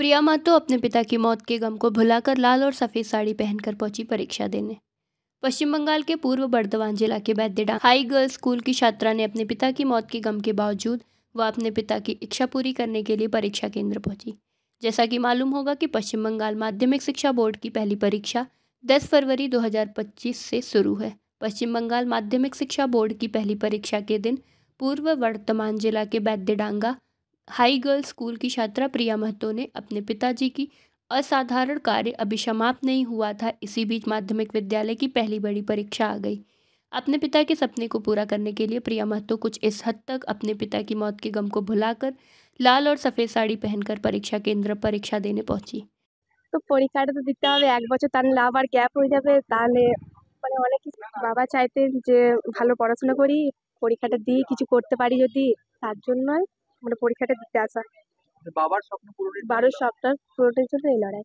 प्रिया महतो अपने पिता की मौत के गम को भुलाकर लाल और सफ़ेद साड़ी पहनकर पहुंची परीक्षा देने। पश्चिम बंगाल के पूर्व बर्धमान जिला के बैद्यडांगा हाई गर्ल्स स्कूल की छात्रा ने अपने पिता की मौत के गम के बावजूद वह अपने पिता की इच्छा पूरी करने के लिए परीक्षा केंद्र पहुंची। जैसा कि मालूम होगा कि पश्चिम बंगाल माध्यमिक शिक्षा बोर्ड की पहली परीक्षा 10 फरवरी 2025 से शुरू है। पश्चिम बंगाल माध्यमिक शिक्षा बोर्ड की पहली परीक्षा के दिन पूर्व वर्तमान जिला के बैद्यडांगा हाई गर्ल्स स्कूल की छात्रा प्रिया महतो ने अपने पिताजी की असाधारण कार्य अभी समाप्त नहीं हुआ था। इसी बीच माध्यमिक विद्यालय की पहली बड़ी परीक्षा आ गई। अपने पिता के सपने को पूरा करने के लिए प्रिया महतो कुछ इस हद तक अपने पिता की मौत के गम को भुलाकर लाल और सफ़ेद साड़ी पहनकर परीक्षा केंद्र परीक्षा देने पहुंची। তো পরীক্ষাটা তো দিতে হবে, 1 বছর তা নাহলে আবার গ্যাপ হয়ে যাবে। তাহলে মানে অনেক বাবা চাইতেন যে ভালো পড়াশোনা করি, পরীক্ষাটা দিই, কিছু করতে পারি যদি, তার জন্যই মানে পরীক্ষাটা দিতে আসা। বাবার স্বপ্ন পূরণের বাবার স্বপ্ন পূরণের জন্য এই লড়াই।